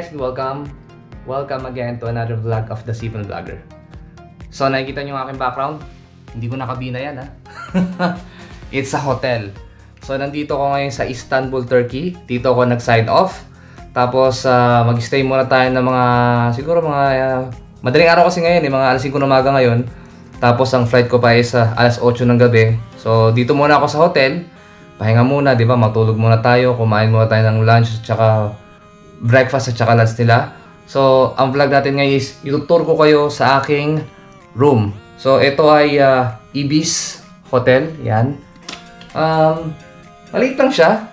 guys, welcome again to another vlog of the Sipon Vlogger. So nakikita nyo ang aking background? Hindi ko nakabina yan ha. It's a hotel. So nandito ko ngayon sa Istanbul, Turkey. Dito ako nag-sign off. Tapos mag-stay muna tayo ng mga, siguro mga madaling araw kasi ngayon mga alas 5 ng umaga ngayon. Tapos ang flight ko pa is alas 8 ng gabi. So dito muna ako sa hotel. Pahinga muna, di ba? Matulog muna tayo, kumain muna tayo ng lunch, tsaka breakfast at tsaka lunch nila. So, ang vlog natin ngayon is itutur ko kayo sa aking room. So, ito ay Ibis Hotel. Yan. Maliit lang siya.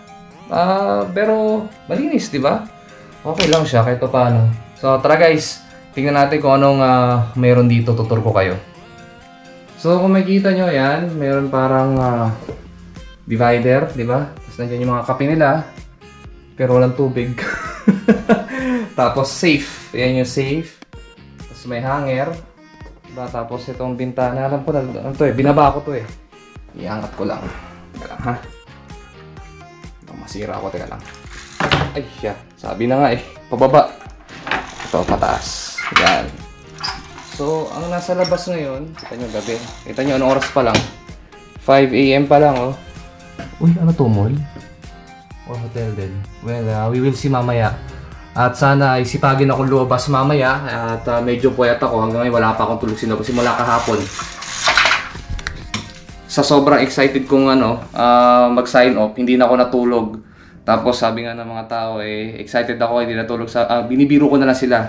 Pero malinis, di ba? Okay lang siya kahit paano. So, tara guys. Tingnan natin kung anong meron dito. Tutur ko kayo. So, kung makikita nyo, yan. Meron parang divider, di ba? Tapos nandiyan yung mga kape nila. Pero walang tubig. Tapos safe. Ayan yung safe. Tapos may hanger. Diba? Tapos itong bintana. Alam ko na, ano to eh. Binaba ko to eh. Iangat ko lang. Teka lang ha. Masira ako. Teka lang. Ay siya. Sabi na nga eh. Pababa. Ito, pataas. Yan. So, ang nasa labas ngayon, kita nyo gabi. Kita nyo anong oras pa lang. 5 AM pa lang oh. Uy, ano to, mall? Or hotel din? Well, we will see mamaya. At sana isipagin akong lumabas mamaya. At medyo puyat ako. Hanggang ngayon wala pa akong tulog simula kahapon. Sa sobrang excited kong mag-sign off, hindi na ako natulog. Tapos sabi nga ng mga tao, excited ako, hindi natulog. Binibiro ko na lang sila.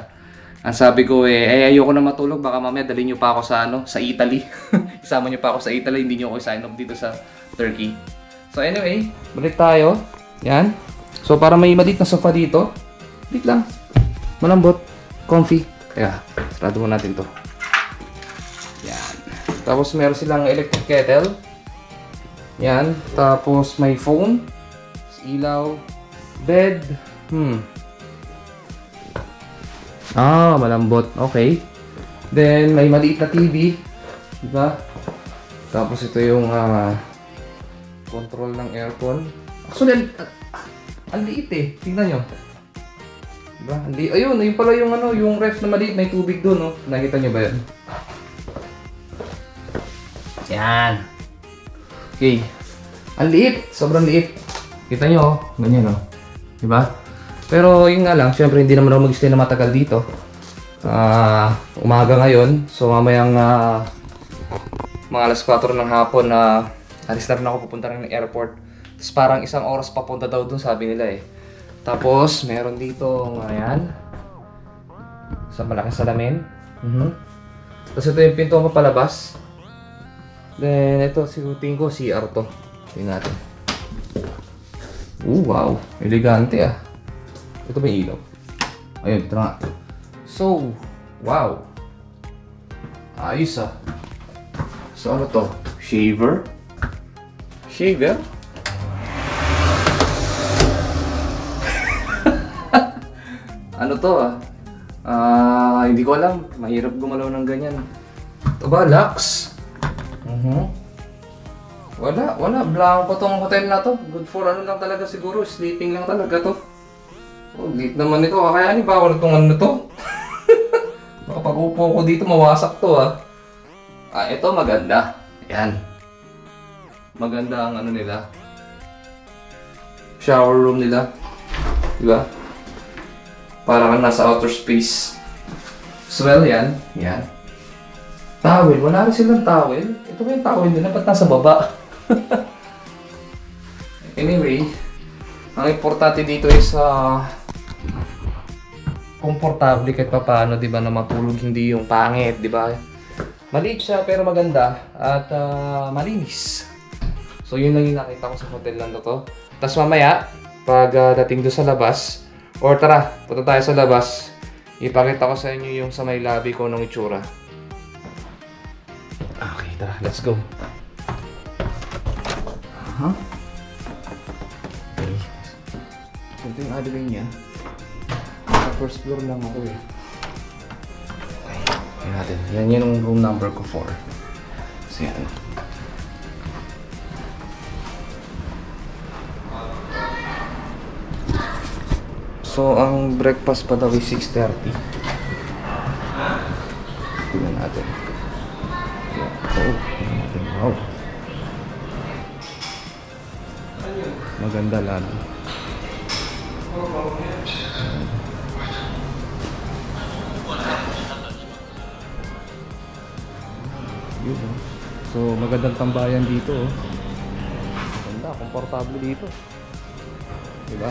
Ang sabi ko, ayoko na matulog. Baka mamaya dalhin nyo pa ako sa Italy. Isama nyo pa ako sa Italy. Hindi nyo ako sign off dito sa Turkey. So anyway, balik tayo. Yan. So para may maliit na sofa dito. Bit lang. Malambot. Comfy. Kaya, sarado mo natin to. Yan. Tapos meron silang electric kettle. Yan. Tapos may phone. Ilaw. Bed. Malambot. Okay. Then, may maliit na TV. Diba? Tapos ito yung control ng aircon. Actually, ang liit eh. Tingnan nyo. Diba? Ayun, yun pala yung yung ref na maliit. May tubig doon, oh. Nakita nyo ba yun? Yan. Okay. Ang liit. Sobrang liit. Kita nyo, oh. Ganyan, oh. Diba? Pero yun nga lang, syempre hindi naman ako mag-stay na matagal dito. Umaga ngayon. So mamayang mga alas 4 ng hapon alis na rin ako, pupunta rin ng airport. Tapos parang isang oras papunta daw dun, sabi nila eh. Tapos meron dito, ayan. Sa malaking salamin. Tapos ito yung pinto papalabas. Then ito, tingin ko CR to. Tingnan natin. Wow. Elegante ah. Ito ba yung ilaw? Ayun, ito nga. So, wow. Ayos ah. So ano to? Shaver? Shaver? Ano to ah? Hindi ko alam. Mahirap gumalaw ng ganyan. Ito ba? Lux? Wala. Blanco tong hotel na to. Good for ano lang talaga siguro. Sleeping lang talaga to. Oh, late naman ito. Kakayanin ba ako itong ano to? Kapag upo ko dito, mawasak to ah. Ito maganda. Ayan. Maganda ang ano nila. Shower room nila. Diba? Para kang nasa outer space. Swell yan. Yan. Towel. Wala rin silang towel. Ito ba yung towel nila? Ba't nasa baba? Anyway, ang importante dito is komportable kahit pa paano, di ba, na matulog, hindi yung pangit, di ba? Maliit siya pero maganda at malinis. So yun lang yung nakita ko sa hotel lang to. Tapos mamaya, pag dating doon sa labas, or tara, punta tayo sa labas, ipakita ko sa inyo yung sa may lobby ko ng itsura. Okay, tara, let's go. Okay. So ito yung adway niya. Sa first floor lang ako eh. Okay, tingnan natin. Yan yung room number ko 4. So yan. So, ang breakfast pa daw is 6:30. Tingnan natin. Oh, tingnan natin. Wow. Maganda lang. Yun, oh. So, magandang tambayan dito. Oh. Maganda, komportable dito. Diba?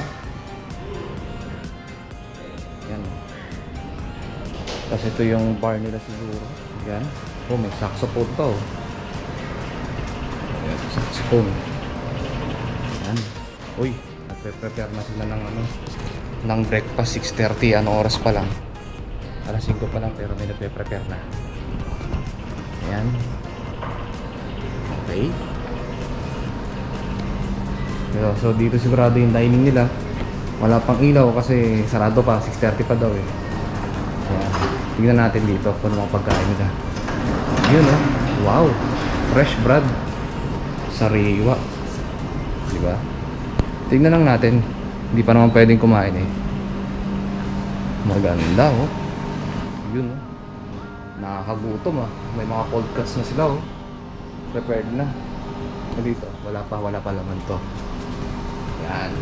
Yan. Tapos ito yung bar nila siguro. Yan. Oh, may saxophone pa, oh. Ayan, saxophone. Yan. Uy, nagpe-prepare na sila ng ano, ng breakfast. 6:30. Anong oras pa lang? Alas 5 pa lang pero may nagpe-prepare na. Ayan. Okay. So dito sigurado yung dining nila. Wala pang ilaw kasi sarado pa. 6:30 pa daw eh. Ayan. Tignan natin dito kung ano mga pagkain nila. Yun, oh. Wow. Fresh bread. Sariwa. Diba? Tignan lang natin. Hindi pa naman pwedeng kumain eh. Maganda, oh. Yun, oh. Nakakagutom, ah. May mga cold cuts na sila, oh. Prepared na. Dito, wala pa laman to. Yan.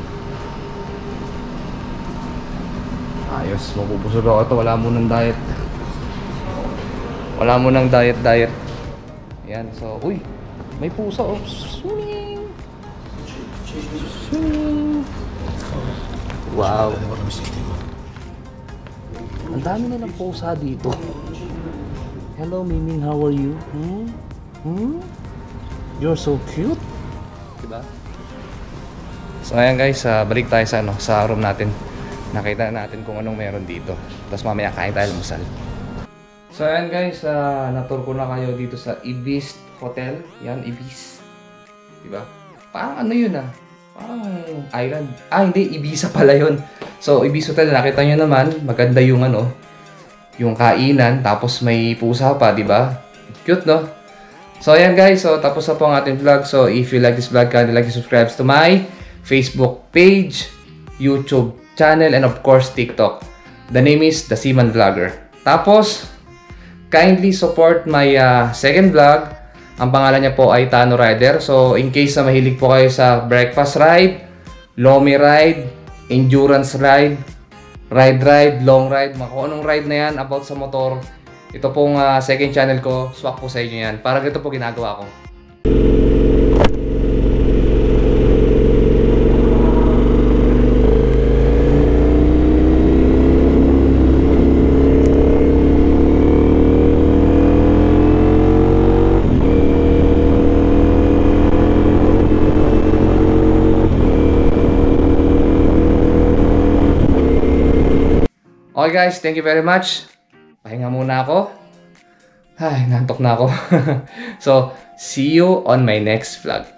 Ayos, mabubusog ako ito. Wala munang diet. Wala munang diet. Yan, so, uy. May pusa, oh. Swimming. Wow. Ang dami na ng pusa dito. Hello, Miming. How are you? You're so cute. Diba? So, ngayon guys, balik tayo sa, sa room natin. Nakita natin kung anong meron dito. Tapos mamaya kain tayo almusal. So, ayan guys, natur ko na kayo dito sa Ibis Hotel. Yan, Ibis. Diba? Parang ano yun ah. Parang island. Hindi. Ibiza pala yun. So, Ibis Hotel, nakita nyo naman. Maganda yung ano, yung kainan. Tapos may pusa pa, diba? Cute, no? So, ayan guys. So, tapos na po ang ating vlog. So, if you like this vlog, kindly like and subscribe to my Facebook page, YouTube channel, and of course, TikTok. The name is The Seaman Vlogger. Tapos, kindly support my second vlog. Ang pangalan niya po ay Tano Rider. So, in case na mahilig po kayo sa breakfast ride, lomi ride, endurance ride, ride, long ride, kung anong ride na yan about sa motor, ito pong second channel ko, swak po sa inyo yan. Para ganito po ginagawa ko. Okay guys, thank you very much. Pahinga muna ako. Ay, nantok na ako. So, see you on my next vlog.